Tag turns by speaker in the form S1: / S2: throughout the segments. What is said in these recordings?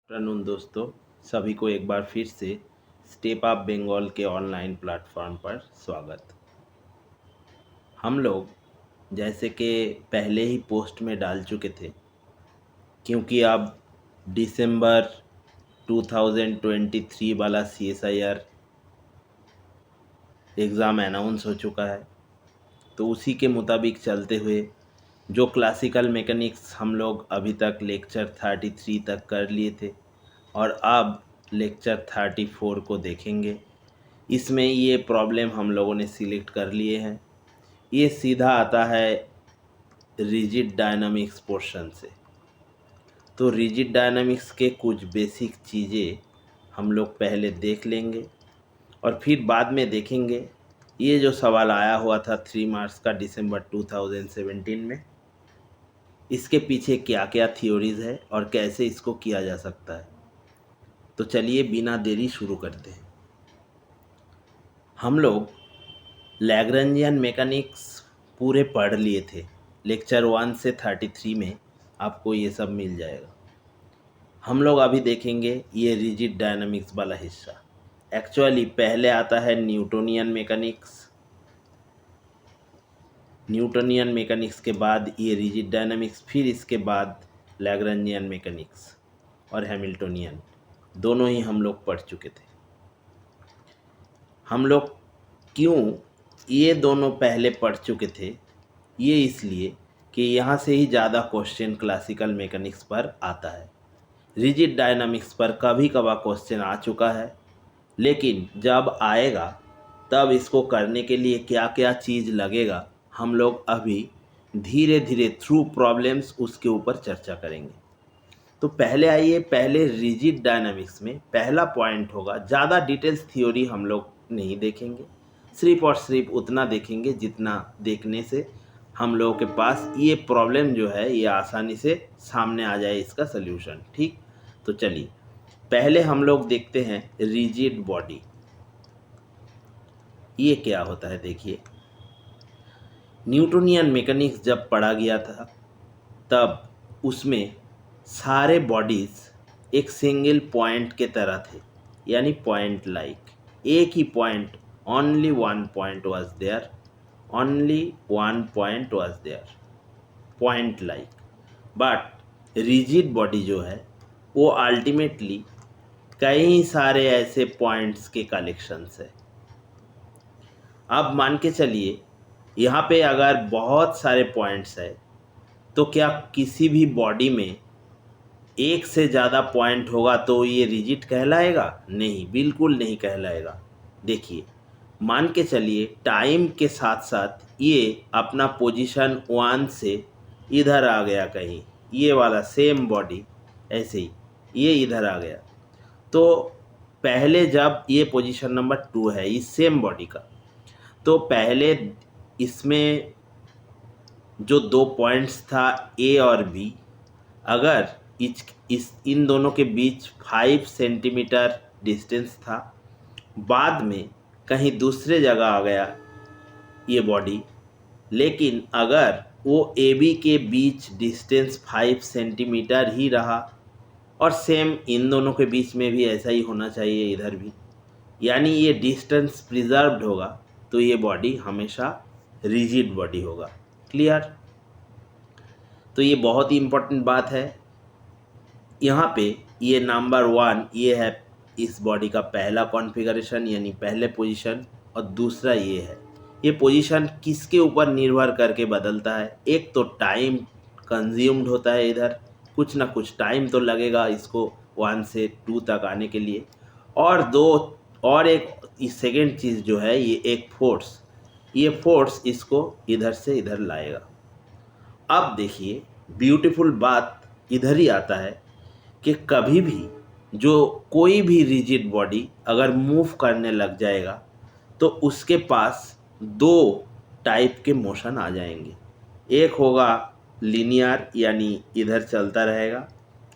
S1: Afternoon दोस्तों, सभी को एक बार फिर से स्टेप अप बंगाल के ऑनलाइन प्लेटफॉर्म पर स्वागत। हम लोग जैसे कि पहले ही पोस्ट में डाल चुके थे, क्योंकि अब दिसंबर 2023 वाला CSIR एग्ज़ाम अनाउंस हो चुका है, तो उसी के मुताबिक चलते हुए जो क्लासिकल मैकेनिक्स हम लोग अभी तक लेक्चर 33 तक कर लिए थे और अब लेक्चर 34 को देखेंगे। इसमें ये प्रॉब्लम हम लोगों ने सिलेक्ट कर लिए हैं। ये सीधा आता है रिजिड डायनामिक्स पोर्शन से। तो रिजिड डायनामिक्स के कुछ बेसिक चीज़ें हम लोग पहले देख लेंगे और फिर बाद में देखेंगे ये जो सवाल आया हुआ था 3 मार्च का दिसंबर 2017 में, इसके पीछे क्या क्या थ्योरीज है और कैसे इसको किया जा सकता है। तो चलिए बिना देरी शुरू करते हैं। हम लोग लैग्रेंजियन मैकेनिक्स पूरे पढ़ लिए थे। लेक्चर 1 से 33 में आपको ये सब मिल जाएगा। हम लोग अभी देखेंगे ये रिजिड डायनामिक्स वाला हिस्सा। एक्चुअली पहले आता है न्यूटोनियन मैकेनिक्स। न्यूटोनियन मैकेनिक्स के बाद ये रिजिड डायनामिक्स, फिर इसके बाद लैग्रेंजियन मैकेनिक्स और हैमिल्टोनियन, दोनों ही हम लोग पढ़ चुके थे। हम लोग क्यों ये दोनों पहले पढ़ चुके थे, ये इसलिए कि यहाँ से ही ज़्यादा क्वेश्चन क्लासिकल मैकेनिक्स पर आता है। रिजिड डायनामिक्स पर कभी कभार क्वेश्चन आ चुका है, लेकिन जब आएगा तब इसको करने के लिए क्या क्या चीज़ लगेगा हम लोग अभी धीरे धीरे थ्रू प्रॉब्लम्स उसके ऊपर चर्चा करेंगे। तो पहले आइए, पहले रिजिड डायनामिक्स में पहला पॉइंट होगा, ज़्यादा डिटेल्स थ्योरी हम लोग नहीं देखेंगे, सिर्फ और सिर्फ उतना देखेंगे जितना देखने से हम लोगों के पास ये प्रॉब्लम जो है ये आसानी से सामने आ जाए, इसका सल्यूशन। ठीक, तो चलिए पहले हम लोग देखते हैं रिजिड बॉडी। ये क्या होता है देखिए। न्यूटोनियन मैकेनिक्स जब पढ़ा गया था तब उसमें सारे बॉडीज़ एक सिंगल पॉइंट के तरह थे, यानी पॉइंट लाइक, एक ही point, only one point was there, only one point was there, point like. But rigid body जो है वो अल्टीमेटली कई सारे ऐसे पॉइंट्स के कलेक्शंस है। अब मान के चलिए यहाँ पे अगर बहुत सारे पॉइंट्स है तो क्या किसी भी बॉडी में एक से ज़्यादा पॉइंट होगा तो ये रिजिड कहलाएगा? नहीं, बिल्कुल नहीं कहलाएगा। देखिए, मान के चलिए टाइम के साथ साथ ये अपना पोजीशन 1 से इधर आ गया कहीं, ये वाला सेम बॉडी ऐसे ही ये इधर आ गया, तो पहले जब ये पोजीशन नंबर 2 है इस सेम बॉडी का, तो पहले इसमें जो 2 पॉइंट्स था ए और बी, अगर इन दोनों के बीच 5 सेंटीमीटर डिस्टेंस था, बाद में कहीं दूसरे जगह आ गया ये बॉडी, लेकिन अगर वो ए बी के बीच डिस्टेंस 5 सेंटीमीटर ही रहा और सेम इन दोनों के बीच में भी ऐसा ही होना चाहिए इधर भी, यानी ये डिस्टेंस प्रिजर्व्ड होगा, तो ये बॉडी हमेशा रिजिड बॉडी होगा। क्लियर? तो ये बहुत ही इम्पोर्टेंट बात है। यहाँ पे ये नंबर 1 ये है इस बॉडी का पहला कॉन्फ़िगरेशन, यानी पहले पोजीशन, और दूसरा ये है। ये पोजीशन किसके ऊपर निर्भर करके बदलता है? एक तो टाइम कंज्यूम्ड होता है, इधर कुछ ना कुछ टाइम तो लगेगा इसको 1 से 2 तक आने के लिए, और एक सेकेंड चीज़ जो है ये एक फोर्स, ये फोर्स इसको इधर से इधर लाएगा। अब देखिए ब्यूटीफुल बात इधर ही आता है कि कभी भी जो कोई भी रिजिड बॉडी अगर मूव करने लग जाएगा तो उसके पास 2 टाइप के मोशन आ जाएंगे। एक होगा लीनियर, यानी इधर चलता रहेगा,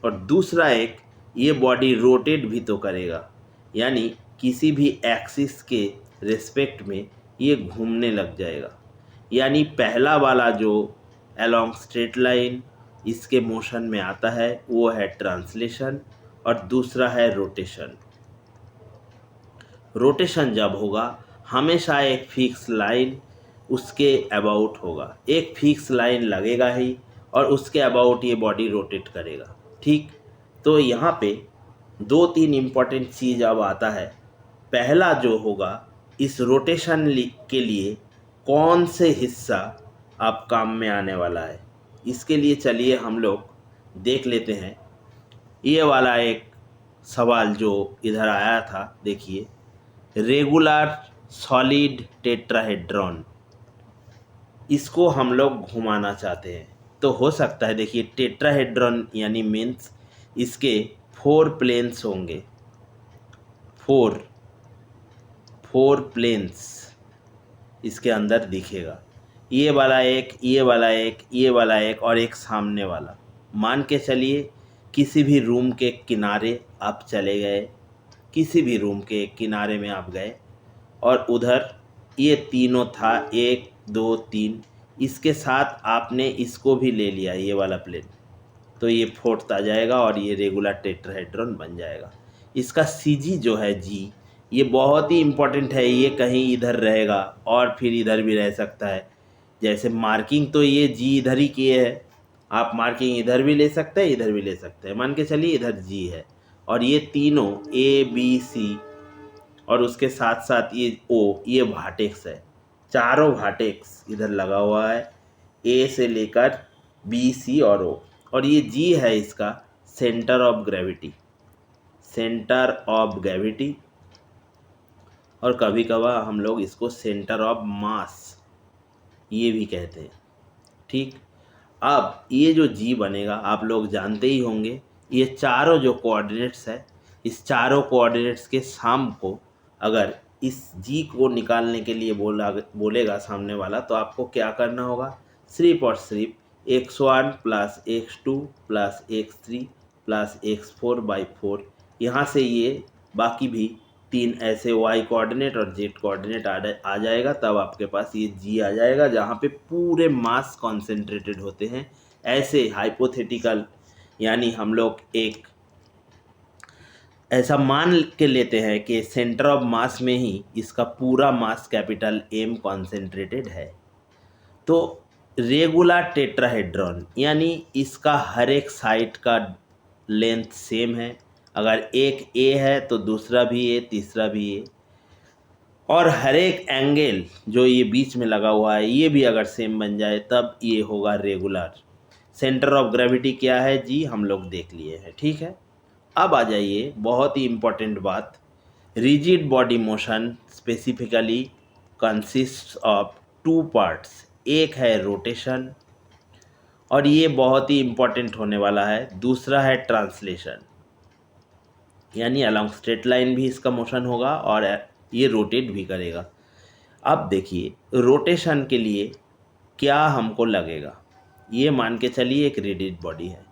S1: और दूसरा एक ये बॉडी रोटेट भी तो करेगा, यानी किसी भी एक्सिस के रिस्पेक्ट में ये घूमने लग जाएगा। यानी पहला वाला जो अलोंग स्ट्रेट लाइन इसके मोशन में आता है वो है ट्रांसलेशन, और दूसरा है रोटेशन। रोटेशन जब होगा हमेशा एक फिक्स लाइन उसके अबाउट होगा, एक फिक्स लाइन लगेगा ही और उसके अबाउट ये बॉडी रोटेट करेगा। ठीक, तो यहाँ पे 2-3 इम्पॉर्टेंट चीज़ अब आता है। पहला जो होगा, इस रोटेशन के लिए कौन से हिस्सा आप काम में आने वाला है, इसके लिए चलिए हम लोग देख लेते हैं। ये वाला एक सवाल जो इधर आया था, देखिए, रेगुलर सॉलिड टेट्राहेड्रॉन, इसको हम लोग घुमाना चाहते हैं। तो हो सकता है, देखिए, टेट्राहेड्रॉन यानी मीन्स इसके 4 प्लेन्स होंगे, 4 प्लेन्स इसके अंदर दिखेगा। ये वाला एक, ये वाला एक, ये वाला एक और एक सामने वाला। मान के चलिए किसी भी रूम के किनारे आप चले गए, किसी भी रूम के किनारे में आप गए और उधर ये तीनों था, 1 2 3, इसके साथ आपने इसको भी ले लिया, ये वाला प्लेन, तो ये फोर्थ आ जाएगा और ये रेगुलर टेट्राहेड्रॉन बन जाएगा। इसका सीजी जो है जी, ये बहुत ही इम्पोर्टेंट है। ये कहीं इधर रहेगा और फिर इधर भी रह सकता है। जैसे मार्किंग तो ये जी इधर ही किए है, आप मार्किंग इधर भी ले सकते हैं, इधर भी ले सकते हैं। मान के चलिए इधर जी है और ये तीनों ए बी सी और उसके साथ साथ ये ओ, ये वर्टेक्स है। चारों वर्टेक्स इधर लगा हुआ है, ए से लेकर बी सी और ओ। और ये जी है इसका centre of gravity, centre of gravity, और कभी कभार हम लोग इसको सेंटर ऑफ मास ये भी कहते हैं। ठीक, अब ये जो जी बनेगा आप लोग जानते ही होंगे, ये चारों जो कोऑर्डिनेट्स है, इस चारों कोऑर्डिनेट्स के सम को अगर इस जी को निकालने के लिए बोलेगा सामने वाला, तो आपको क्या करना होगा, सिर्फ और सिर्फ x1 plus x2 plus x3 plus x4/4, यहाँ से ये बाकी भी 3 ऐसे y कोऑर्डिनेट और z कोऑर्डिनेट आ जाएगा। तब आपके पास ये जी आ जाएगा जहाँ पे पूरे मास कॉन्सेंट्रेटेड होते हैं। ऐसे हाइपोथेटिकल, यानी हम लोग एक ऐसा मान के लेते हैं कि सेंटर ऑफ मास में ही इसका पूरा मास कैपिटल M कॉन्सेंट्रेटेड है। तो रेगुलर टेट्राहेड्रॉन यानी इसका हर एक साइड का लेंथ सेम है। अगर एक ए है तो दूसरा भी ए, तीसरा भी ए, और हर एक एंगल जो ये बीच में लगा हुआ है ये भी अगर सेम बन जाए तब ये होगा रेगुलर। सेंटर ऑफ ग्रेविटी क्या है जी, हम लोग देख लिए हैं। ठीक है, अब आ जाइए बहुत ही इम्पोर्टेंट बात, rigid body motion specifically consist of 2 parts. एक है रोटेशन और ये बहुत ही इम्पोर्टेंट होने वाला है। दूसरा है ट्रांसलेशन, यानी अलॉन्ग स्ट्रेट लाइन भी इसका मोशन होगा और ये रोटेट भी करेगा। अब देखिए रोटेशन के लिए क्या हमको लगेगा, ये मान के चलिए एक रिजिड बॉडी है,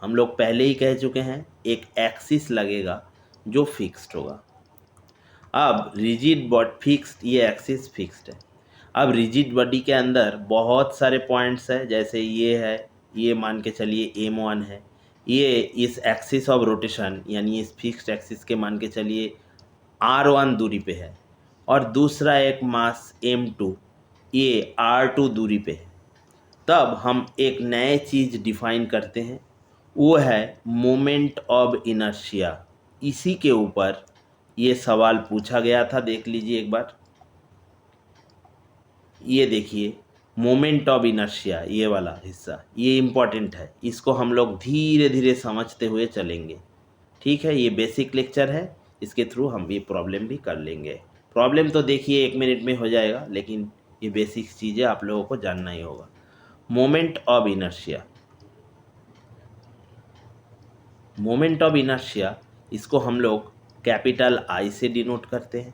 S1: हम लोग पहले ही कह चुके हैं एक एक्सिस लगेगा जो फिक्स्ड होगा। अब रिजिड बॉडी फिक्स्ड, ये एक्सिस फिक्स्ड है। अब रिजिड बॉडी के अंदर बहुत सारे पॉइंट्स है, जैसे ये है, ये मान के चलिए M1 है, ये इस एक्सिस ऑफ रोटेशन यानी इस फिक्स्ड एक्सिस के मान के चलिए R1 दूरी पे है, और दूसरा एक मास M2 ये R2 दूरी पे है। तब हम एक नए चीज़ डिफाइन करते हैं, वो है मोमेंट ऑफ इनर्शिया। इसी के ऊपर ये सवाल पूछा गया था, देख लीजिए एक बार। ये देखिए मोमेंट ऑफ इनर्शिया, ये वाला हिस्सा ये इम्पॉर्टेंट है, इसको हम लोग धीरे धीरे समझते हुए चलेंगे। ठीक है, ये बेसिक लेक्चर है, इसके थ्रू हम ये प्रॉब्लम भी कर लेंगे। प्रॉब्लम तो देखिए 1 मिनट में हो जाएगा, लेकिन ये बेसिक चीज़ें आप लोगों को जानना ही होगा। Moment of inertia, moment of inertia इसको हम लोग कैपिटल I से डिनोट करते हैं।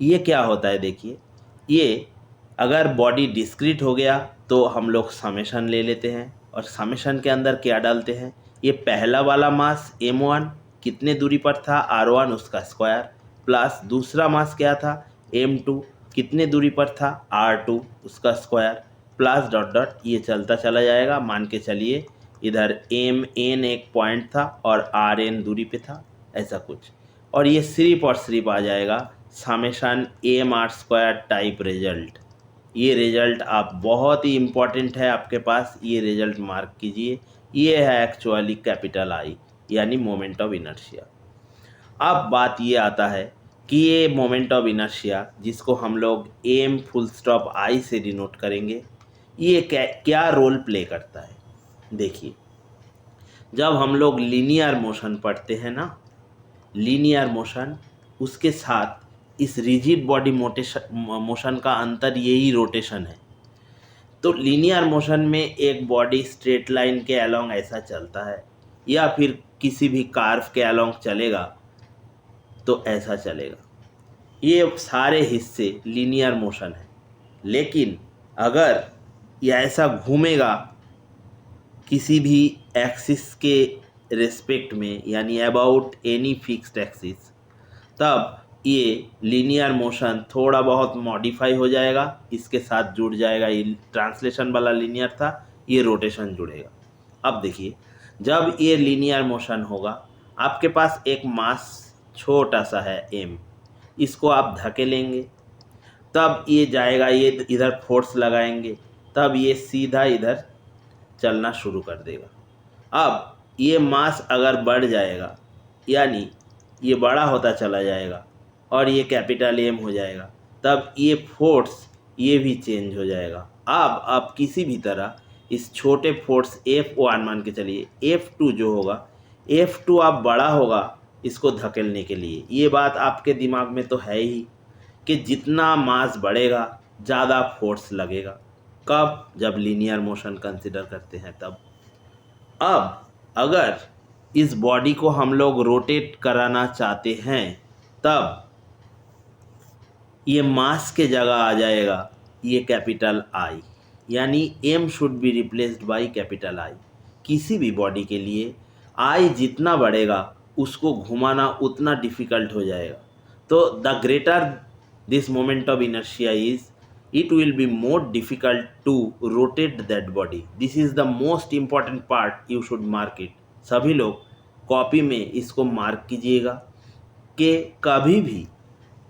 S1: ये क्या होता है, देखिए, ये अगर बॉडी डिस्क्रीट हो गया तो हम लोग समेशन ले लेते हैं, और समेशन के अंदर क्या डालते हैं, ये पहला वाला मास M1 कितने दूरी पर था, R1 उसका स्क्वायर, प्लस दूसरा मास क्या था M2 कितने दूरी पर था, R2 उसका स्क्वायर, प्लस डॉट डॉट ये चलता चला जाएगा। मान के चलिए इधर MN एक पॉइंट था और RN दूरी पे था, ऐसा कुछ, और ये सिर्फ और सिर्फ आ जाएगा समेशन AMR² टाइप रिजल्ट। ये रिजल्ट आप बहुत ही इम्पॉर्टेंट है आपके पास, ये रिजल्ट मार्क कीजिए। ये है एक्चुअली कैपिटल आई यानी मोमेंट ऑफ इनर्शिया। अब बात ये आता है कि ये मोमेंट ऑफ इनर्शिया जिसको हम लोग एम फुल स्टॉप आई से डिनोट करेंगे, ये क्या रोल प्ले करता है। देखिए, जब हम लोग लीनियर मोशन पढ़ते हैं ना, लीनियर मोशन, उसके साथ इस रिजिड बॉडी मोशन का अंतर यही रोटेशन है। तो लीनियर मोशन में एक बॉडी स्ट्रेट लाइन के अलोंग ऐसा चलता है, या फिर किसी भी कार्व के अलोंग चलेगा तो ऐसा चलेगा। ये सारे हिस्से लीनियर मोशन है। लेकिन अगर ये ऐसा घूमेगा किसी भी एक्सिस के रेस्पेक्ट में, यानी अबाउट एनी फिक्स्ड एक्सिस, तब ये लीनियर मोशन थोड़ा बहुत मॉडिफाई हो जाएगा, इसके साथ जुड़ जाएगा। ये ट्रांसलेशन वाला लीनियर था, ये रोटेशन जुड़ेगा। अब देखिए, जब ये लीनियर मोशन होगा, आपके पास एक मास छोटा सा है m, इसको आप धकेलेंगे, तब ये जाएगा, ये इधर फोर्स लगाएंगे, तब ये सीधा इधर चलना शुरू कर देगा। अब ये मास अगर बढ़ जाएगा, यानी ये बड़ा होता चला जाएगा और ये कैपिटल एम हो जाएगा, तब ये फोर्स ये भी चेंज हो जाएगा। अब आप किसी भी तरह इस छोटे फोर्स F1 मान के चलिए, F2 जो होगा, F2 आप बड़ा होगा इसको धकेलने के लिए। ये बात आपके दिमाग में तो है ही कि जितना मास बढ़ेगा ज़्यादा फोर्स लगेगा। कब? जब लीनियर मोशन कंसिडर करते हैं तब। अब अगर इस बॉडी को हम लोग रोटेट कराना चाहते हैं, तब ये मास के जगह आ जाएगा ये कैपिटल आई, यानी m should be replaced by capital I. किसी भी बॉडी के लिए आई जितना बढ़ेगा उसको घुमाना उतना डिफ़िकल्ट हो जाएगा। तो the greater this moment of inertia is, it will be more difficult to rotate that body. This is the most important part, you should mark it. सभी लोग कॉपी में इसको मार्क कीजिएगा कि कभी भी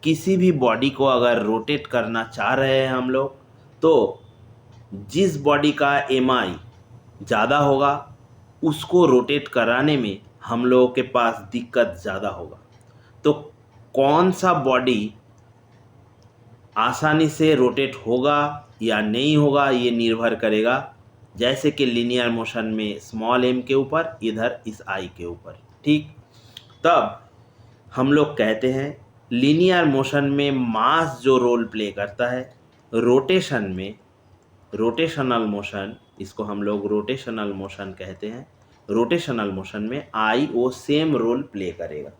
S1: किसी भी बॉडी को अगर रोटेट करना चाह रहे हैं हम लोग, तो जिस बॉडी का MI ज़्यादा होगा उसको रोटेट कराने में हम लोगों के पास दिक्कत ज़्यादा होगा। तो कौन सा बॉडी आसानी से रोटेट होगा या नहीं होगा, ये निर्भर करेगा, जैसे कि लीनियर मोशन में स्मॉल m के ऊपर, इधर इस I के ऊपर। ठीक, तब हम लोग कहते हैं लीनियर मोशन में मास जो रोल प्ले करता है, रोटेशन में, रोटेशनल मोशन, इसको हम लोग रोटेशनल मोशन कहते हैं, रोटेशनल मोशन में I वो सेम रोल प्ले करेगा।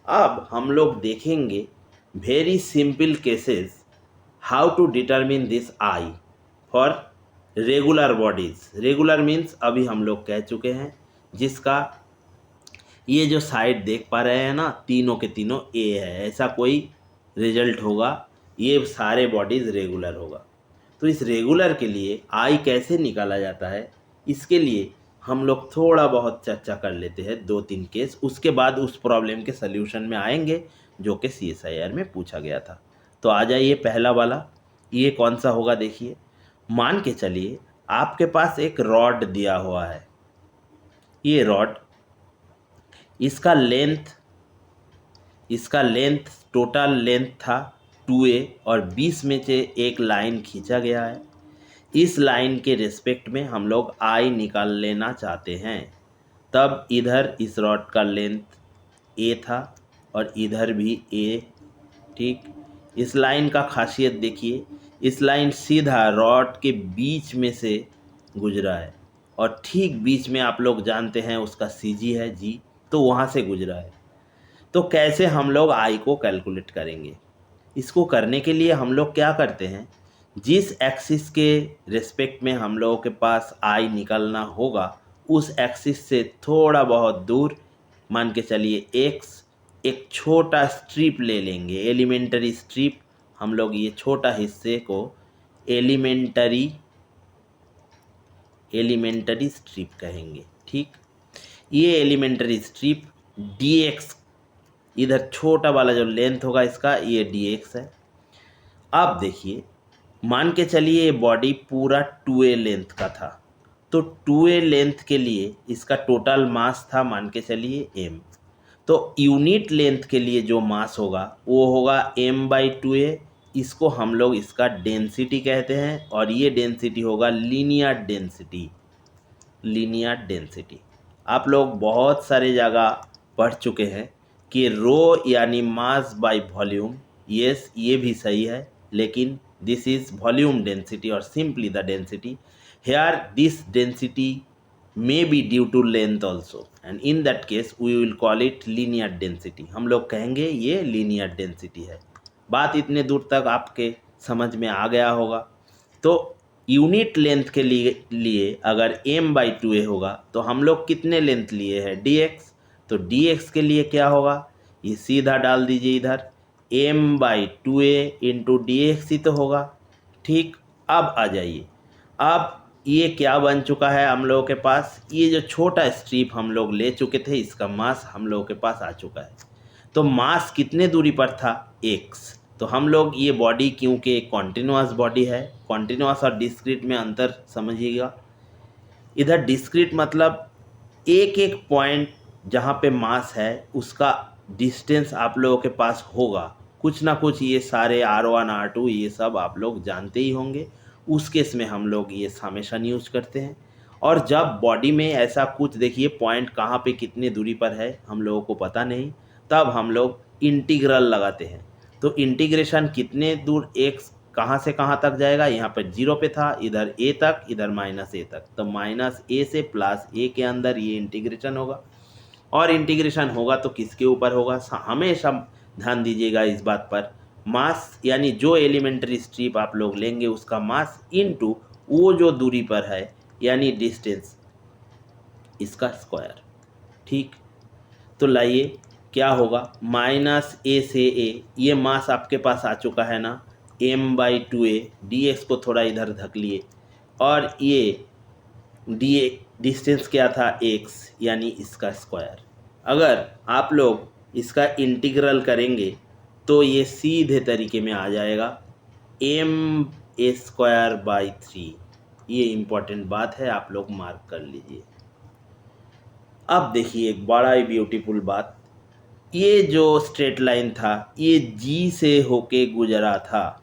S1: अब हम लोग देखेंगे very simple cases how to determine this I for regular bodies. Regular means अभी हम लोग कह चुके हैं, जिसका ये जो साइड देख पा रहे हैं ना, तीनों के तीनों A है, ऐसा कोई रिजल्ट होगा, ये सारे बॉडीज रेगुलर होगा। तो इस रेगुलर के लिए I कैसे निकाला जाता है, इसके लिए हम लोग थोड़ा बहुत चर्चा कर लेते हैं, 2-3 केस, उसके बाद उस प्रॉब्लम के सल्यूशन में आएंगे जो कि CSIR में पूछा गया था। तो आ जाइए, पहला वाला ये कौन सा होगा, देखिए। मान के चलिए आपके पास एक रॉड दिया हुआ है, ये रॉड, इसका लेंथ टोटल लेंथ था 2a और 20 में से एक लाइन खींचा गया है। इस लाइन के रेस्पेक्ट में हम लोग I निकाल लेना चाहते हैं। तब इधर इस रॉड का लेंथ a था और इधर भी a। ठीक, इस लाइन का खासियत देखिए, इस लाइन सीधा रॉड के बीच में से गुजरा है और ठीक बीच में आप लोग जानते हैं उसका CG है G, तो वहाँ से गुजरा है। तो कैसे हम लोग I को कैलकुलेट करेंगे? इसको करने के लिए हम लोग क्या करते हैं, जिस एक्सिस के रेस्पेक्ट में हम लोगों के पास I निकलना होगा, उस एक्सिस से थोड़ा बहुत दूर, मान के चलिए X, एक छोटा स्ट्रिप ले लेंगे, एलिमेंटरी स्ट्रिप। हम लोग ये छोटा हिस्से को एलिमेंटरी स्ट्रिप कहेंगे। ठीक, ये एलिमेंटरी स्ट्रिप dx इधर छोटा वाला जो लेंथ होगा इसका ये dx है। अब देखिए मान के चलिए ये बॉडी पूरा 2a लेंथ का था, तो 2a लेंथ के लिए इसका टोटल मास था मान के चलिए m। तो यूनिट लेंथ के लिए जो मास होगा वो होगा m/2a। इसको हम लोग इसका डेंसिटी कहते हैं और ये डेंसिटी होगा लीनियर डेंसिटी। लीनियर डेंसिटी आप लोग बहुत सारे जगह पढ़ चुके हैं कि रो यानी मास बाय वॉल्यूम। यस, ये भी सही है, लेकिन दिस इज वॉल्यूम डेंसिटी और simply the density. Here this density may be due to length also and in that case we will call it linear density। हम लोग कहेंगे ये linear density है। बात इतने दूर तक आपके समझ में आ गया होगा। तो यूनिट लेंथ के लिए अगर m/2a होगा तो हम लोग कितने लेंथ लिए हैं dx, तो dx के लिए क्या होगा ये सीधा डाल दीजिए इधर, m/2a इंटू dx ही तो होगा। ठीक, अब आ जाइए, अब ये क्या बन चुका है हम लोगों के पास, ये जो छोटा स्ट्रिप हम लोग ले चुके थे इसका मास हम लोगों के पास आ चुका है। तो मास कितने दूरी पर था x, तो हम लोग ये बॉडी क्योंकि कॉन्टिन्यूअस बॉडी है, कॉन्टिन्यूअस और डिस्क्रीट में अंतर समझिएगा। इधर डिस्क्रीट मतलब एक एक पॉइंट जहाँ पे मास है उसका डिस्टेंस आप लोगों के पास होगा कुछ ना कुछ। ये सारे R1 R2 ये सब आप लोग जानते ही होंगे, उस केस में हम लोग ये समेशन यूज करते हैं। और जब बॉडी में ऐसा कुछ देखिए पॉइंट कहाँ पे कितने दूरी पर है हम लोगों को पता नहीं, तब हम लोग इंटीग्रल लगाते हैं। तो इंटीग्रेशन कितने दूर x कहाँ से कहाँ तक जाएगा, यहाँ पर 0 पे था, इधर a तक, इधर -a तक, तो -a से +a के अंदर ये इंटीग्रेशन होगा। और इंटीग्रेशन होगा तो किसके ऊपर होगा, हमेशा ध्यान दीजिएगा इस बात पर, मास यानी जो एलिमेंट्री स्ट्रिप आप लोग लेंगे उसका मास इनटू वो जो दूरी पर है यानी डिस्टेंस, इसका स्क्वायर। ठीक, तो लाइए क्या होगा -a से a, ये मास आपके पास आ चुका है ना, m/2a, dx को थोड़ा इधर धक लिए, और ये डिस्टेंस क्या था x यानी इसका स्क्वायर। अगर आप लोग इसका इंटीग्रल करेंगे तो ये सीधे तरीके में आ जाएगा m²/3। ये इम्पोर्टेंट बात है, आप लोग मार्क कर लीजिए। अब देखिए एक बड़ा ही ब्यूटीफुल बात, ये जो स्ट्रेट लाइन था ये G से होके गुजरा था।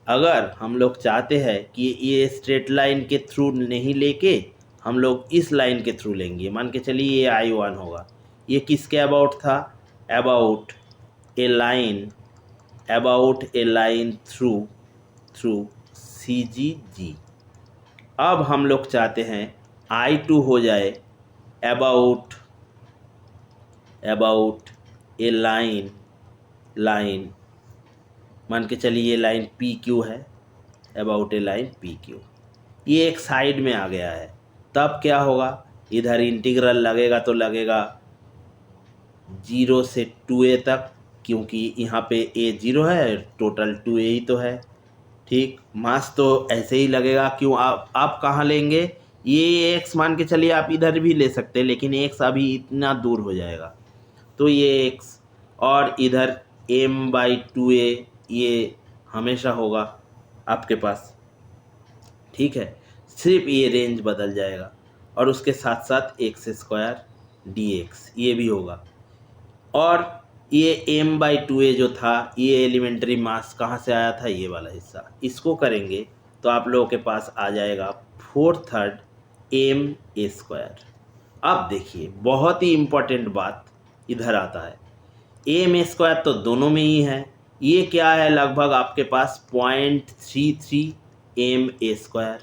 S1: अगर हम लोग चाहते हैं कि ये स्ट्रेट लाइन के थ्रू नहीं लेके हम लोग इस लाइन के थ्रू लेंगे, मान के चलिए ये I1 होगा, ये किसके अबाउट था, about a line through CG। अब हम लोग चाहते हैं I2 हो जाए अबाउट ए लाइन मान के चलिए ये लाइन PQ है, अबाउट ए लाइन PQ, ये एक साइड में आ गया है। तब क्या होगा, इधर इंटीग्रल लगेगा तो लगेगा 0 से 2a तक, क्योंकि यहाँ पे a 0 है, टोटल 2a ही तो है। ठीक, मास तो ऐसे ही लगेगा, क्यों आप कहाँ लेंगे, ये x मान के चलिए आप इधर भी ले सकते हैं, लेकिन x अभी इतना दूर हो जाएगा, तो ये x, और इधर m/2a ये हमेशा होगा आपके पास। ठीक है, सिर्फ ये रेंज बदल जाएगा, और उसके साथ साथ x² dx ये भी होगा। और ये m/2a जो था ये एलिमेंट्री मास कहाँ से आया था, ये वाला हिस्सा, इसको करेंगे तो आप लोगों के पास आ जाएगा 4/3 ma²। अब देखिए बहुत ही इम्पोर्टेंट बात इधर आता है, ma² तो दोनों में ही है, ये क्या है लगभग आपके पास 0.33 ma²,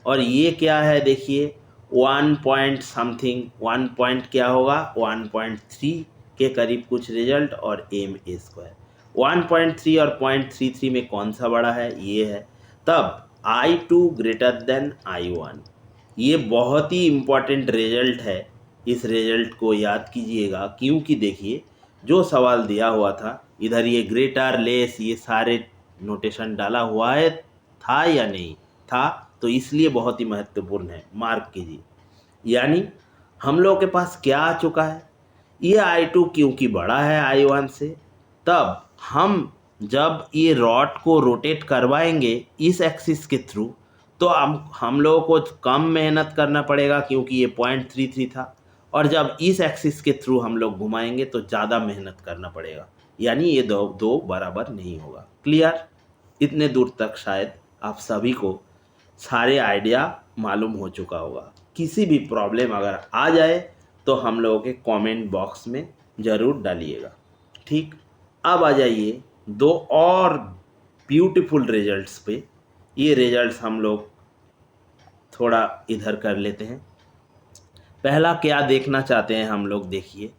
S1: और ये क्या है देखिए 1 पॉइंट समथिंग, 1 पॉइंट क्या होगा 1.3 के करीब कुछ रिजल्ट, और ma²। 1.3 और 0.33 में कौन सा बड़ा है, ये है। तब I2 ग्रेटर देन I1, ये बहुत ही इम्पॉर्टेंट रिजल्ट है, इस रिजल्ट को याद कीजिएगा, क्योंकि देखिए जो सवाल दिया हुआ था इधर ये ग्रेटर लेस ये सारे नोटेशन डाला हुआ है, था या नहीं था, तो इसलिए बहुत ही महत्वपूर्ण है, मार्क कीजिए। यानी हम लोगों के पास क्या आ चुका है, ये I2 क्योंकि बड़ा है I1 से, तब हम जब ये रॉड को रोटेट करवाएंगे इस एक्सिस के थ्रू, तो हम लोगों को कम मेहनत करना पड़ेगा क्योंकि ये 0.33 था, और जब इस एक्सिस के थ्रू हम लोग घुमाएंगे तो ज़्यादा मेहनत करना पड़ेगा, यानी ये दो बराबर नहीं होगा। क्लियर? इतने दूर तक शायद आप सभी को सारे आइडिया मालूम हो चुका होगा। किसी भी प्रॉब्लम अगर आ जाए तो हम लोगों के कमेंट बॉक्स में ज़रूर डालिएगा। ठीक, अब आ जाइए दो और ब्यूटीफुल रिजल्ट्स पे। ये रिजल्ट्स हम लोग थोड़ा इधर कर लेते हैं। पहला क्या देखना चाहते हैं हम लोग, देखिए।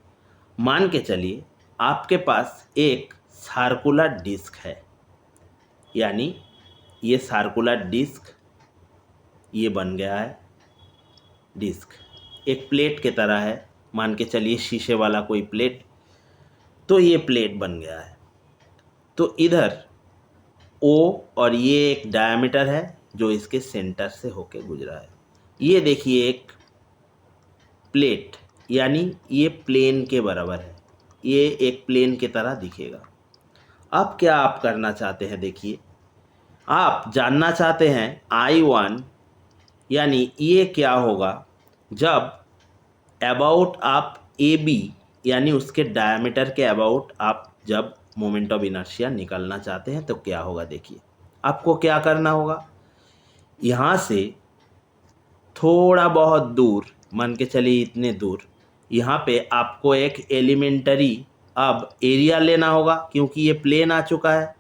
S1: मान के चलिए आपके पास एक सर्कुलर डिस्क है, यानी ये सर्कुलर डिस्क ये बन गया है। डिस्क एक प्लेट के तरह है, मान के चलिए शीशे वाला कोई प्लेट, तो ये प्लेट बन गया है। तो इधर O और ये एक डायमीटर है जो इसके सेंटर से होके गुजरा है। ये देखिए एक प्लेट, यानी ये प्लेन के बराबर है, ये एक प्लेन की तरह दिखेगा। अब क्या आप करना चाहते हैं, देखिए आप जानना चाहते हैं I1, यानी ये क्या होगा जब अबाउट आप AB यानी उसके डायमीटर के अबाउट आप जब मोमेंट ऑफ इनर्शिया निकालना चाहते हैं तो क्या होगा। देखिए आपको क्या करना होगा, यहाँ से थोड़ा बहुत दूर, मान के चलिए इतने दूर, यहाँ पे आपको एक एलिमेंटरी अब एरिया लेना होगा क्योंकि ये प्लेन आ चुका है।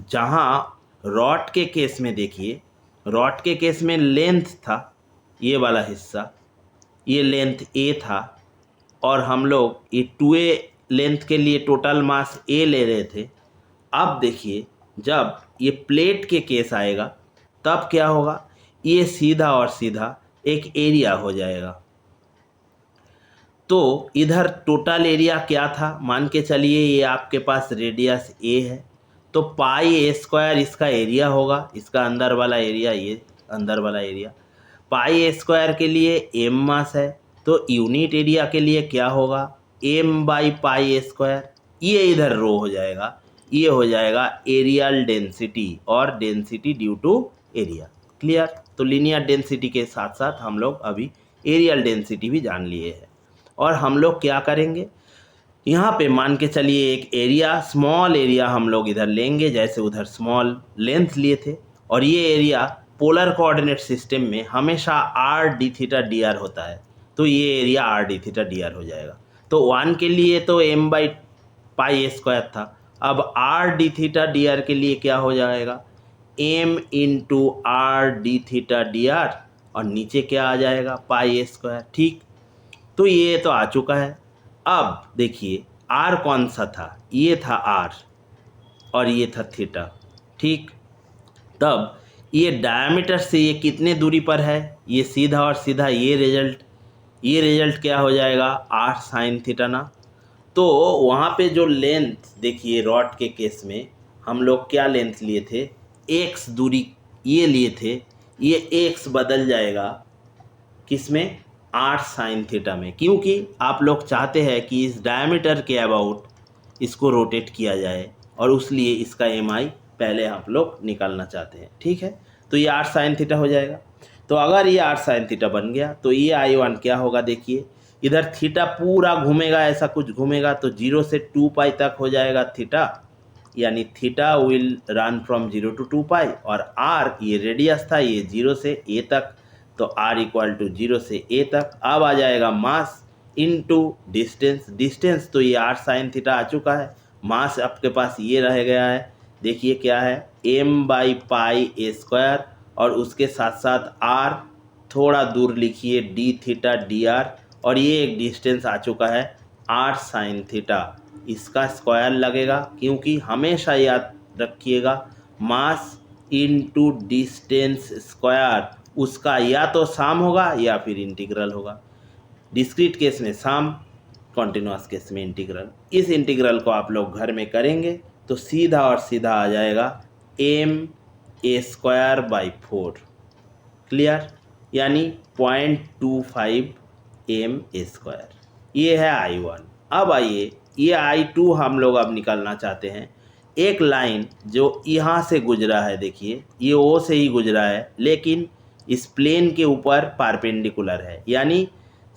S1: जहाँ रॉड के केस में देखिए, रॉड के केस में लेंथ था ये वाला हिस्सा, ये लेंथ A था, और हम लोग ये 2A लेंथ के लिए टोटल मास A ले रहे थे। अब देखिए जब ये प्लेट के केस आएगा तब क्या होगा, ये सीधा और सीधा एक एरिया हो जाएगा। तो इधर टोटल एरिया क्या था, मान के चलिए ये आपके पास रेडियस A है, तो पाई A स्क्वायर इसका एरिया होगा, इसका अंदर वाला एरिया, ये अंदर वाला एरिया। पाई A स्क्वायर के लिए M मास है, तो यूनिट एरिया के लिए क्या होगा, M by pi A square. ये इधर रो हो जाएगा, ये हो जाएगा एरियल डेंसिटी और density due to area. Clear? तो लीनियर डेंसिटी के साथ साथ हम लोग अभी एरियल डेंसिटी भी जान लिए हैं। और हम लोग क्या करेंगे, यहाँ पे मान के चलिए एक एरिया, स्मॉल एरिया हम लोग इधर लेंगे, जैसे उधर स्मॉल लेंथ लिए थे, और ये एरिया पोलर कोऑर्डिनेट सिस्टम में हमेशा R D theta D R होता है, तो ये area R D theta D R हो जाएगा। तो 1 के लिए तो M by pi A square था, अब R D theta D R के लिए क्या हो जाएगा, M into R D theta D R, और नीचे क्या आ जाएगा, पाई A स्क्वायर। ठीक, तो ये तो आ चुका है। अब देखिए R कौन सा था, ये था R और ये था थीटा। ठीक, तब ये डायमीटर से ये कितने दूरी पर है, ये सीधा और सीधा ये रिजल्ट क्या हो जाएगा, R साइन थीटा ना। तो वहाँ पे जो लेंथ देखिए, रॉड के केस में हम लोग क्या लेंथ लिए थे, x दूरी ये लिए थे, ये x बदल जाएगा किसमें, R साइन थीटा में, क्योंकि आप लोग चाहते हैं कि इस डायमीटर के अबाउट इसको रोटेट किया जाए, और उसलिए इसका MI पहले आप लोग निकालना चाहते हैं। ठीक है, तो ये R साइन थीटा हो जाएगा। तो अगर ये R साइन थीटा बन गया तो ये I1 क्या होगा, देखिए इधर थीटा पूरा घूमेगा, ऐसा कुछ घूमेगा, तो 0 से 2 पाई तक हो जाएगा थीटा, यानी theta will run from 0 to 2 pi, और R ये रेडियस था, ये 0 से A तक, तो R इक्वल टू 0 से A तक। अब आ जाएगा मास इनटू डिस्टेंस, तो ये R साइन थीटा आ चुका है। मास आपके पास ये रह गया है, देखिए क्या है, M by pi A square, और उसके साथ साथ R थोड़ा दूर लिखिए डी थीटा डी आर, और ये एक डिस्टेंस आ चुका है R साइन थीटा, इसका स्क्वायर लगेगा, क्योंकि हमेशा याद रखिएगा मास इनटू डिस्टेंस स्क्वायर, उसका या तो सम होगा या फिर इंटीग्रल होगा। डिस्क्रीट केस में सम, कॉन्टिन्यूअस केस में इंटीग्रल। इस इंटीग्रल को आप लोग घर में करेंगे तो सीधा और सीधा आ जाएगा MA स्क्वायर बाई 4। क्लियर? यानी 0.25 MA स्क्वायर। ये है I1। अब आइए, ये I2 हम लोग अब निकालना चाहते हैं। एक लाइन जो यहाँ से गुजरा है, देखिए ये O से ही गुजरा है, लेकिन इस प्लेन के ऊपर परपेंडिकुलर है, यानी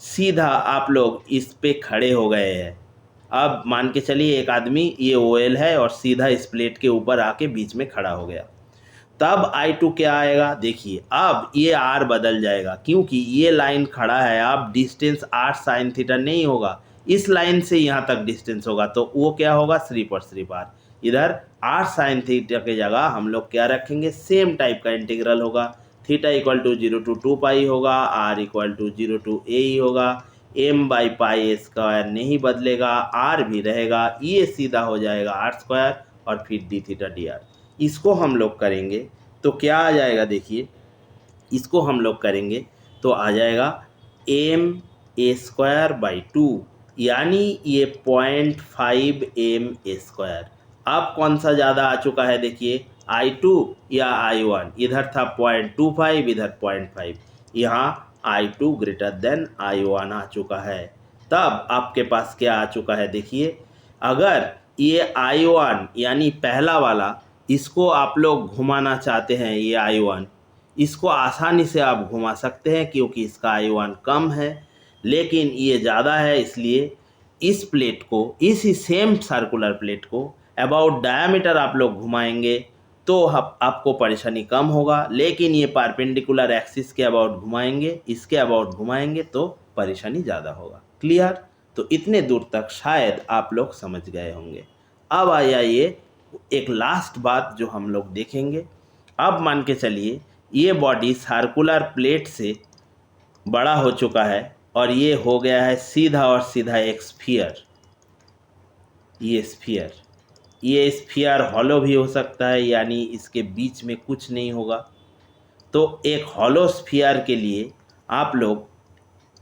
S1: सीधा आप लोग इस पे खड़े हो गए हैं। अब मान के चलिए एक आदमी ये OL है और सीधा इस प्लेट के ऊपर आके बीच में खड़ा हो गया, तब I2 क्या आएगा? देखिए अब ये R बदल जाएगा, क्योंकि ये लाइन खड़ा है। अब डिस्टेंस R साइन थीटा नहीं होगा, इस लाइन से यहाँ तक डिस्टेंस होगा, तो वो क्या होगा? सिर्फ और सिर्फ R। इधर R साइन थीटा की जगह हम लोग क्या रखेंगे? सेम टाइप का इंटीग्रल होगा। Theta equal to 0 to 2 pi होगा, R equal to 0 to a ही होगा, m बाई पाई स्क्वायर नहीं बदलेगा, R भी रहेगा, ये सीधा हो जाएगा R स्क्वायर और फिर डी थीटा डी आर। इसको हम लोग करेंगे तो क्या आ जाएगा? देखिए इसको हम लोग करेंगे तो आ जाएगा m² बाई 2, यानी ये 0.5 m²। अब कौन सा ज़्यादा आ चुका है? देखिए I2 या I1? इधर था 0.25, इधर 0.5, यहाँ I2 ग्रेटर देन I1 आ चुका है। तब आपके पास क्या आ चुका है? देखिए अगर ये I1 यानी पहला वाला, इसको आप लोग घुमाना चाहते हैं, ये I1 इसको आसानी से आप घुमा सकते हैं क्योंकि इसका I1 कम है, लेकिन ये ज़्यादा है, इसलिए इस प्लेट को, इसी सेम सर्कुलर प्लेट को अबाउट डायमीटर आप लोग घुमाएंगे तो आपको परेशानी कम होगा, लेकिन ये परपेंडिकुलर एक्सिस के अबाउट घुमाएंगे, इसके अबाउट घुमाएंगे तो परेशानी ज़्यादा होगा। क्लियर? तो इतने दूर तक शायद आप लोग समझ गए होंगे। अब आइए एक लास्ट बात जो हम लोग देखेंगे। अब मान के चलिए ये बॉडी सर्कुलर प्लेट से बड़ा हो चुका है और ये हो गया है सीधा और सीधा एक स्फीयर। ये स्फीयर हॉलो भी हो सकता है, यानी इसके बीच में कुछ नहीं होगा। तो एक हॉलो स्फीयर के लिए आप लोग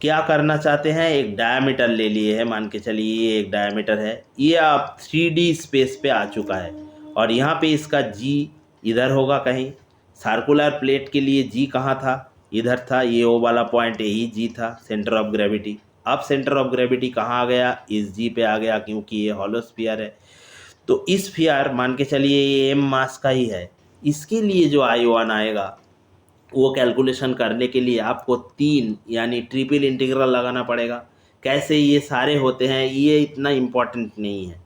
S1: क्या करना चाहते हैं? एक डायमीटर ले लिए है, मान के चलिए ये एक डायमीटर है, ये आप 3D स्पेस पे आ चुका है और यहाँ पे इसका G इधर होगा कहीं। सर्कुलर प्लेट के लिए G कहाँ था? इधर था, ये ओ वाला पॉइंट यही G था, सेंटर ऑफ ग्रेविटी। अब सेंटर ऑफ ग्रेविटी कहाँ आ गया? इस G पे आ गया, क्योंकि ये हॉलो स्फीयर है। तो इस स्फीयर मान के चलिए ये m मास का ही है, इसके लिए जो I1 आएगा वो कैलकुलेशन करने के लिए आपको 3 यानी ट्रिपल इंटीग्रल लगाना पड़ेगा। कैसे ये सारे होते हैं ये इतना इम्पोर्टेंट नहीं है,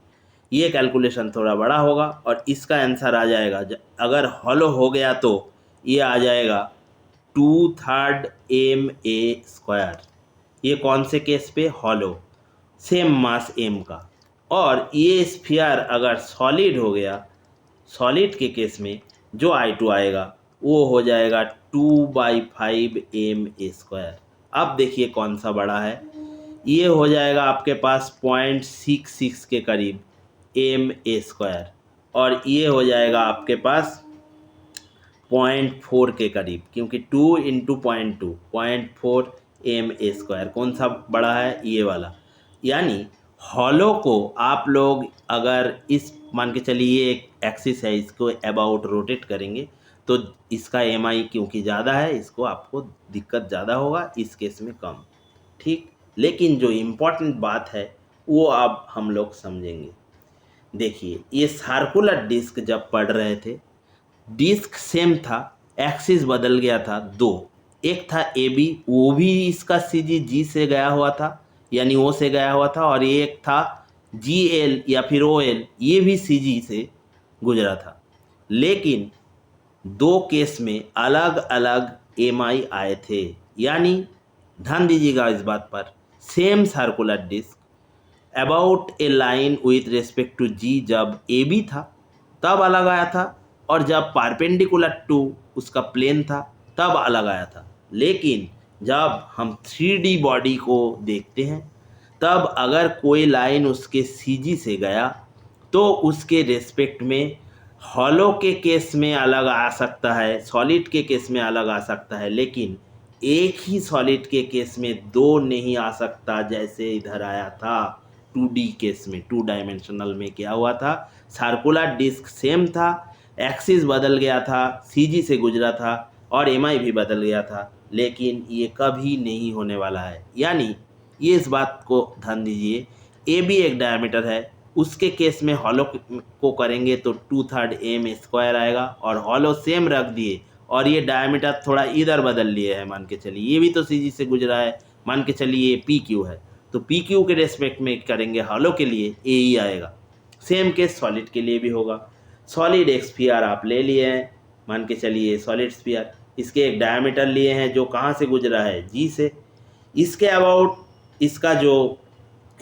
S1: ये कैलकुलेशन थोड़ा बड़ा होगा और इसका आंसर आ जाएगा, अगर हॉलो हो गया तो ये आ जाएगा 2/3 ma²। ये कौन से केस पे? हॉलो, सेम मास m का। और ये स्फीयर अगर सॉलिड हो गया, सॉलिड के केस में जो I2 आएगा वो हो जाएगा 2/5 ma²। अब देखिए कौन सा बड़ा है, ये हो जाएगा आपके पास 0.66 के करीब ma² और ये हो जाएगा आपके पास 0.4 के करीब, क्योंकि 2 × 0.2 0.4 ma²। कौन सा बड़ा है? ये वाला। यानी हॉलो को आप लोग अगर इस मान के चलिए एक एक्सिस है, इसको अबाउट रोटेट करेंगे तो इसका mi क्योंकि ज़्यादा है, इसको आपको दिक्कत ज़्यादा होगा, इस केस में कम। ठीक, लेकिन जो इम्पोर्टेंट बात है वो अब हम लोग समझेंगे। देखिए ये सर्कुलर डिस्क जब पढ़ रहे थे, डिस्क सेम था, एक्सिस बदल गया था दो। एक था AB, वो भी इसका CG G से गया हुआ था, यानी O से गया हुआ था, और एक था GL या फिर OL, ये भी CG से गुजरा था। लेकिन दो केस में अलग अलग MI आए थे, यानी ध्यान दीजिएगा इस बात पर। Same circular disc about a line with respect to G जब AB था तब अलग आया था, और जब परपेंडिकुलर टू उसका प्लेन था तब अलग आया था। लेकिन जब हम 3D बॉडी को देखते हैं तब अगर कोई लाइन उसके CG से गया तो उसके रेस्पेक्ट में हॉलो के केस में अलग आ सकता है, सॉलिड के केस में अलग आ सकता है, लेकिन एक ही सॉलिड के केस में दो नहीं आ सकता, जैसे इधर आया था 2D केस में। 2 डायमेंशनल में क्या हुआ था? सर्कुलर डिस्क सेम था, एक्सिस बदल गया था, CG से गुजरा था और MI भी बदल गया था, लेकिन ये कभी नहीं होने वाला है। यानी ये इस बात को ध्यान दीजिए ए भी एक डायमीटर है, उसके केस में हॉलो को करेंगे तो 2/3 m² आएगा, और हॉलो सेम रख दिए और ये डायमीटर थोड़ा इधर बदल लिए है, मान के चलिए ये भी तो सी जी से गुजरा है, मान के चलिए ये पी क्यू है, तो पी क्यू के रेस्पेक्ट में करेंगे हॉलो के लिए ए ही आएगा। सेम केस सॉलिड के लिए भी होगा। सॉलिड एक स्फीयर आप ले लिए हैं, मान के चलिए सॉलिड स्फीयर, इसके एक डायमीटर लिए हैं जो कहाँ से गुजरा है, जी से, इसके अबाउट इसका जो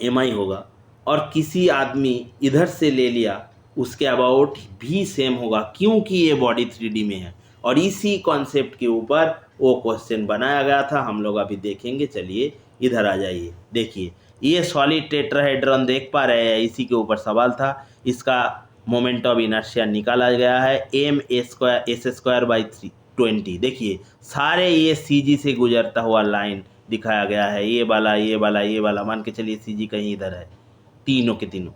S1: एम आई होगा, और किसी आदमी इधर से ले लिया उसके अबाउट भी सेम होगा, क्योंकि ये बॉडी 3D में है। और इसी कॉन्सेप्ट के ऊपर वो क्वेश्चन बनाया गया था, हम लोग अभी देखेंगे। चलिए इधर आ जाइए, देखिए ये सॉलिड टेट्राहेड्रॉन देख पा रहे हैं, इसी के ऊपर सवाल था। इसका मोमेंट ऑफ इनर्शिया निकाला गया है ma²s²/20। देखिए सारे ये CG से गुजरता हुआ लाइन दिखाया गया है, ये वाला ये वाला ये वाला, मान के चलिए CG कहीं इधर है, तीनों के तीनों।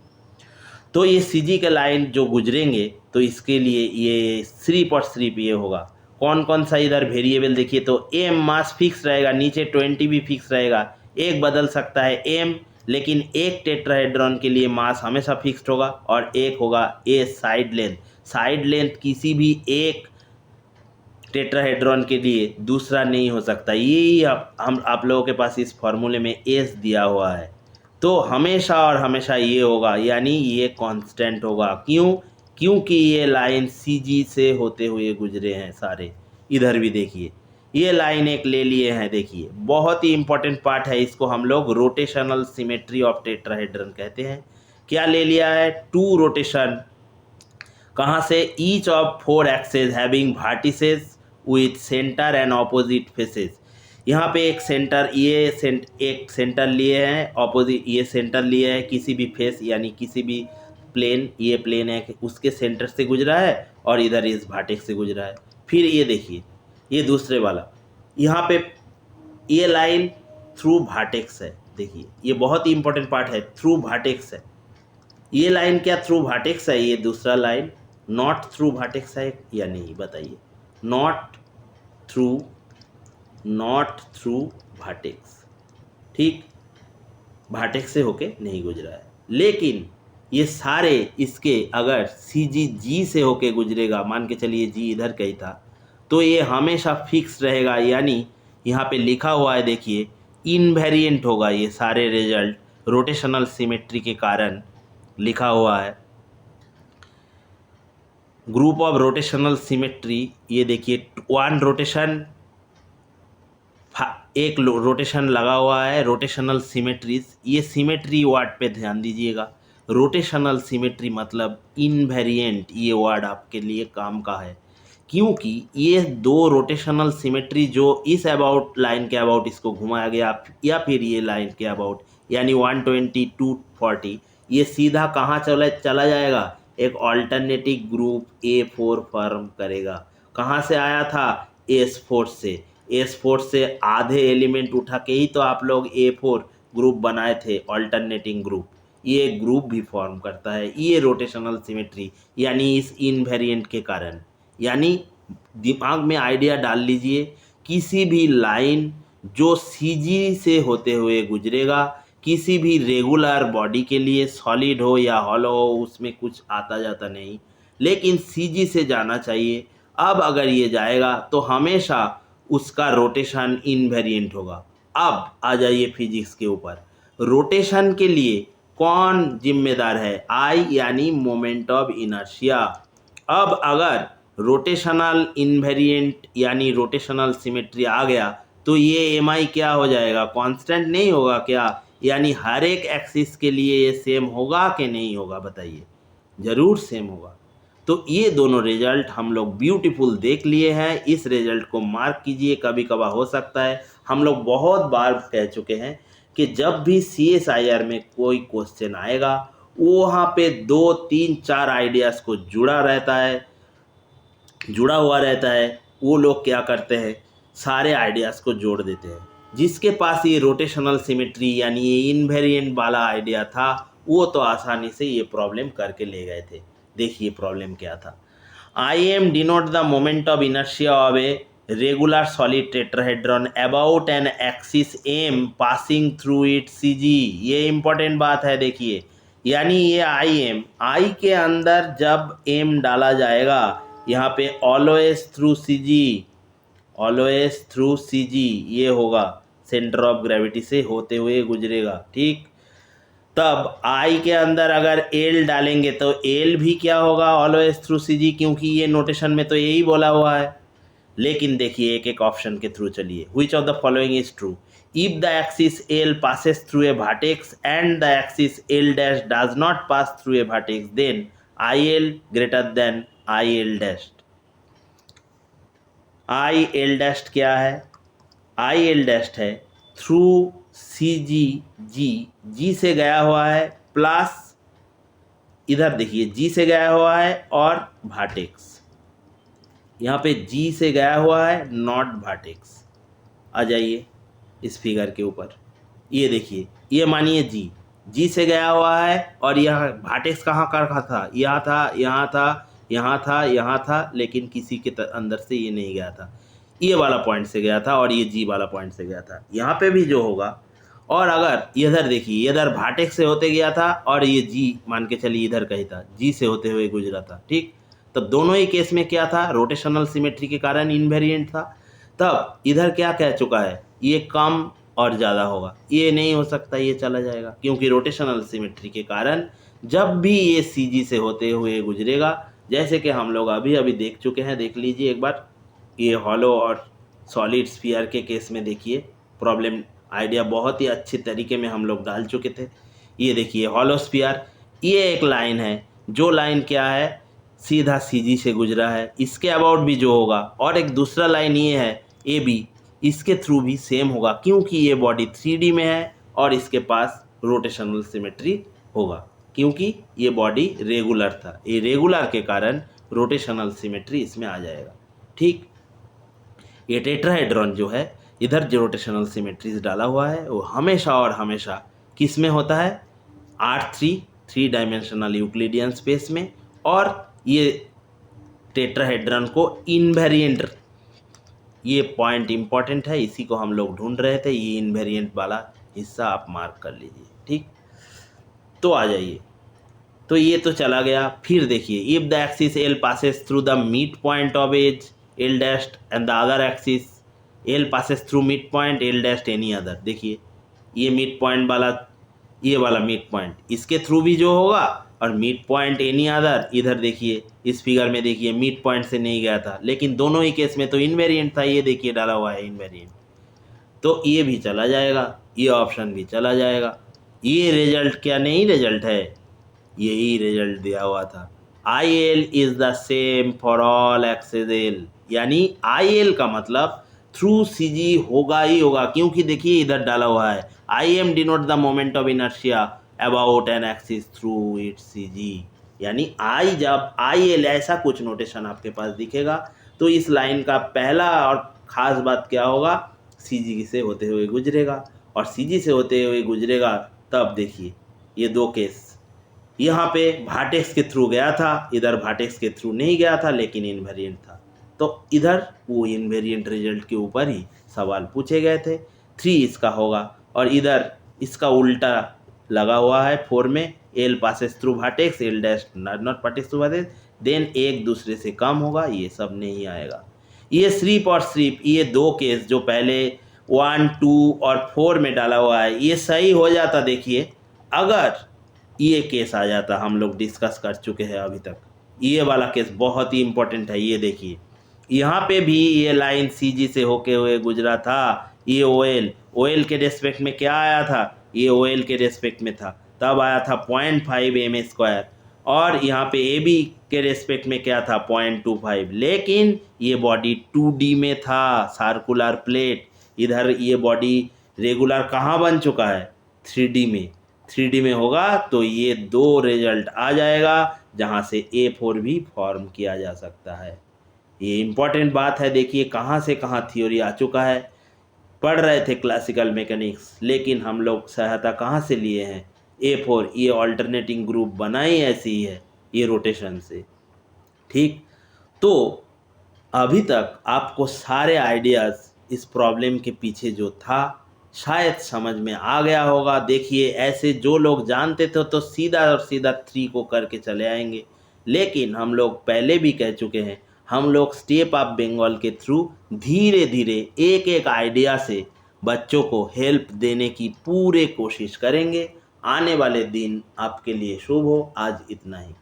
S1: तो ये CG के लाइन जो गुजरेंगे तो इसके लिए ये स्लिप और स्लिप ये होगा। कौन कौन सा इधर वेरिएबल देखिए, तो m मास फिक्स रहेगा, नीचे 20 भी फिक्स रहेगा, एक बदल सकता है m, लेकिन एक टेट्राहेड्रॉन के लिए मास हमेशा फिक्स्ड होगा, और एक होगा a side length. Side length किसी भी एक टेट्राहेड्रॉन के लिए दूसरा नहीं हो सकता, यही आप लोगों के पास इस फॉर्मूले में s दिया हुआ है। तो हमेशा और हमेशा ये होगा, यानी ये कांस्टेंट होगा। क्यों? क्योंकि ये लाइन CG से होते हुए गुजरे हैं सारे। इधर भी देखिए ये लाइन एक ले लिए हैं, देखिए बहुत ही इंपॉर्टेंट पार्ट है, इसको हम लोग रोटेशनल सिमेट्री ऑफ टेट्राहेड्रन कहते हैं। क्या ले लिया है? 2 रोटेशन, कहाँ से? Each of 4 axes having vertices with centre and opposite faces. यहाँ पे एक सेंटर, एक सेंटर लिए हैं, ऑपोजिट ये सेंटर लिए है, किसी भी फेस यानी किसी भी प्लेन, ये प्लेन है उसके सेंटर से गुजरा है, और इधर इस वर्टेक्स से गुजरा है। फिर ये देखिए ये दूसरे वाला, यहाँ पे ये लाइन थ्रू वर्टेक्स है, देखिए ये बहुत ही इंपॉर्टेंट पार्ट है, थ्रू वर्टेक्स है। ये लाइन क्या थ्रू वर्टेक्स है? ये दूसरा लाइन नॉट थ्रू वर्टेक्स है या नहीं, बताइए। नॉट थ्रू वर्टेक्स, ठीक, वर्टेक्स से होके नहीं गुजरा है। लेकिन ये सारे इसके अगर CG से होके गुजरेगा, मान के चलिए G इधर कहीं था, तो ये हमेशा फिक्स रहेगा, यानी यहाँ पे लिखा हुआ है देखिए इनवेरिएंट होगा। ये सारे रिजल्ट रोटेशनल सिमेट्री के कारण लिखा हुआ है। ग्रुप ऑफ रोटेशनल सिमेट्री, ये देखिए 1 रोटेशन, एक रोटेशन लगा हुआ है, रोटेशनल सिमेट्रीज। ये सिमेट्री वर्ड पे ध्यान दीजिएगा, रोटेशनल सिमेट्री मतलब इनवेरिएंट, ये वर्ड आपके लिए काम का है, क्योंकि ये 2 रोटेशनल सिमेट्री जो इस अबाउट लाइन के अबाउट इसको घुमाया गया, या फिर ये लाइन के अबाउट यानी 120 240, ये सीधा कहाँ चला जाएगा? एक ऑल्टरनेटिव ग्रुप A4 फॉर्म करेगा। कहाँ से आया था? S4 से। S4 से आधे एलिमेंट उठा के ही तो आप लोग A4 ग्रुप बनाए थे, ऑल्टरनेटिंग ग्रुप। ये ग्रुप भी फॉर्म करता है, ये रोटेशनल सिमेट्री, यानी इस इनवेरिएंट के कारण। यानी दिमाग में आइडिया डाल लीजिए, किसी भी लाइन जो CG से होते हुए गुजरेगा, किसी भी रेगुलर बॉडी के लिए, सॉलिड हो या हॉलो हो, उसमें कुछ आता जाता नहीं, लेकिन CG से जाना चाहिए। अब अगर ये जाएगा तो हमेशा उसका रोटेशन इनवेरिएंट होगा। अब आ जाइए फिजिक्स के ऊपर, रोटेशन के लिए कौन जिम्मेदार है? I यानी मोमेंट ऑफ इनर्शिया। अब अगर रोटेशनल इनवेरिएंट यानी रोटेशनल सिमेट्री आ गया तो ये MI क्या हो जाएगा? कांस्टेंट नहीं होगा क्या? यानी हर एक एक्सिस के लिए ये सेम होगा कि नहीं होगा, बताइए। ज़रूर सेम होगा। तो ये दोनों रिजल्ट हम लोग ब्यूटीफुल देख लिए हैं, इस रिजल्ट को मार्क कीजिए। कभी कभार हो सकता है, हम लोग बहुत बार कह चुके हैं कि जब भी CSIR में कोई क्वेश्चन आएगा, वो वहाँ पे 2 3 4 आइडियाज़ को जुड़ा हुआ रहता है। वो लोग क्या करते हैं, सारे आइडियाज़ को जोड़ देते हैं। जिसके पास ये रोटेशनल सिमेट्री यानी ये इनवेरिएंट वाला आइडिया था, वो तो आसानी से ये प्रॉब्लम करके ले गए थे। देखिए प्रॉब्लम क्या था। IM denote the moment of inertia of a regular solid tetrahedron about an axis M passing through it CG। ये इंपॉर्टेंट बात है, देखिए, यानी ये आई के अंदर जब एम डाला जाएगा यहाँ पे ऑलवेज थ्रू CG ये होगा, सेंटर ऑफ ग्रेविटी से होते हुए गुजरेगा, ठीक। तब आई के अंदर अगर एल डालेंगे तो एल भी क्या होगा, ऑलवेज थ्रू CG, क्योंकि ये नोटेशन में तो यही बोला हुआ है। लेकिन देखिए एक एक ऑप्शन के थ्रू चलिए, which of the following is true, if the axis L passes through a vertex and the axis L dash does not pass through a vertex, then IL greater than IL dash। IL dash क्या है, IL dash है through CG, G से गया हुआ है, plus इधर देखिए G से गया हुआ है और वर्टेक्स, यहाँ पे G से गया हुआ है, नॉट वर्टेक्स। आ जाइए इस फिगर के ऊपर, ये देखिए, ये मानिए G से गया हुआ है और यह वर्टेक्स कहाँ का रखा था, यहाँ था, यहाँ था, यहाँ था, यहाँ था, लेकिन किसी के अंदर से ये नहीं गया था, ये वाला पॉइंट से गया था और ये G वाला पॉइंट से गया था। यहाँ पे भी जो होगा, और अगर इधर देखिए, इधर वर्टेक्स से होते गया था और ये G मान के चलिए इधर कहीं था, G से होते हुए गुजरा था, ठीक। तब दोनों ही केस में क्या था, रोटेशनल सिमेट्री के कारण इनवेरिएंट था। तब इधर क्या कह चुका है, ये कम और ज़्यादा होगा, ये नहीं हो सकता, ये चला जाएगा, क्योंकि रोटेशनल सिमेट्री के कारण जब भी ये CG से होते हुए गुजरेगा, जैसे कि हम लोग अभी अभी देख चुके हैं, देख लीजिए एक बार, ये हॉलो और सॉलिड स्फीयर के केस में देखिए, प्रॉब्लम आइडिया बहुत ही अच्छे तरीके में हम लोग डाल चुके थे। ये देखिए हॉलो स्फीयर, ये एक लाइन है, जो लाइन क्या है, सीधा CG से गुजरा है, इसके अबाउट भी जो होगा, और एक दूसरा लाइन ये है AB, इसके थ्रू भी सेम होगा, क्योंकि ये बॉडी 3D में है और इसके पास रोटेशनल सिमेट्री होगा, क्योंकि ये बॉडी रेगुलर था, ये रेगुलर के कारण रोटेशनल सिमेट्री इसमें आ जाएगा, ठीक। ये टेट्राहेड्रॉन जो है, इधर जो रोटेशनल सिमेट्रीज डाला हुआ है वो हमेशा और हमेशा किस में होता है, R3 3 डायमेंशनल यूक्लिडियन स्पेस में, और ये टेट्राहेड्रॉन को इनवेरिएंट, ये पॉइंट इंपॉर्टेंट है, इसी को हम लोग ढूंढ रहे थे, ये इनवेरिएंट वाला हिस्सा आप मार्क कर लीजिए, ठीक। तो आ जाइए, तो ये तो चला गया। फिर देखिए, if the axis L passes through the mid point of edge L dashed and the other axis L passes through mid point L dashed any other, देखिए ये मिड पॉइंट वाला, ये वाला मिड पॉइंट, इसके थ्रू भी जो होगा, और मिड पॉइंट एनी अदर, इधर देखिए इस फिगर में देखिए मिड पॉइंट से नहीं गया था, लेकिन दोनों ही केस में तो इनवेरिएंट था, ये देखिए डाला हुआ है इनवेरिएंट, तो ये भी चला जाएगा, ये ऑप्शन भी चला जाएगा। ये रिजल्ट क्या नहीं रिजल्ट है, यही रिजल्ट दिया हुआ था। IL is the same for all axis L, यानी IL का मतलब थ्रू CG होगा ही होगा, क्योंकि देखिए इधर डाला हुआ है IM denote the moment of inertia about an axis through it CG, यानी जब IL ऐसा कुछ नोटेशन आपके पास दिखेगा तो इस लाइन का पहला और ख़ास बात क्या होगा, CG से होते हुए गुजरेगा, और CG से होते हुए गुजरेगा। तब देखिए ये दो केस, यहाँ पे वर्टेक्स के थ्रू गया था, इधर वर्टेक्स के थ्रू नहीं गया था, लेकिन इनवेरिएंट था, तो इधर वो इनवेरिएंट रिजल्ट के ऊपर ही सवाल पूछे गए थे। 3 इसका होगा, और इधर इसका उल्टा लगा हुआ है 4 में, L passes through vertex L dash not passes through vertex, then एक दूसरे से कम होगा, ये सब नहीं आएगा। ये स्रीप और स्रीप, ये दो केस जो पहले 1, 2 और 4 में डाला हुआ है, ये सही हो जाता, देखिए अगर ये केस आ जाता, हम लोग डिस्कस कर चुके हैं अभी तक, ये वाला केस बहुत ही इंपॉर्टेंट है। ये देखिए यहाँ पे भी ये लाइन CG से होके हुए गुजरा था, ये OL के रेस्पेक्ट में क्या आया था, ये OL के रेस्पेक्ट में था, तब आया था 0.5 m², और यहाँ पे AB के रेस्पेक्ट में क्या था 0.25, लेकिन ये बॉडी 2D में था, सर्कुलर प्लेट, इधर ये बॉडी रेगुलर कहाँ बन चुका है, 3D में, 3D में होगा तो ये दो रिजल्ट आ जाएगा, जहाँ से A4 भी फॉर्म किया जा सकता है। ये इम्पॉर्टेंट बात है, देखिए कहाँ से कहाँ थ्योरी आ चुका है। पढ़ रहे थे क्लासिकल मैकेनिक्स, लेकिन हम लोग सहायता कहाँ से लिए हैं, A4, ये ऑल्टरनेटिंग ग्रुप बना ही ऐसी ही है, ये रोटेशन से, ठीक। तो अभी तक आपको सारे आइडियाज़ इस प्रॉब्लम के पीछे जो था शायद समझ में आ गया होगा। देखिए, ऐसे जो लोग जानते थे तो सीधा और सीधा 3 को करके चले आएंगे, लेकिन हम लोग पहले भी कह चुके हैं, हम लोग स्टेप ऑफ बंगाल के थ्रू धीरे धीरे एक एक आइडिया से बच्चों को हेल्प देने की पूरे कोशिश करेंगे। आने वाले दिन आपके लिए शुभ हो। आज इतना ही।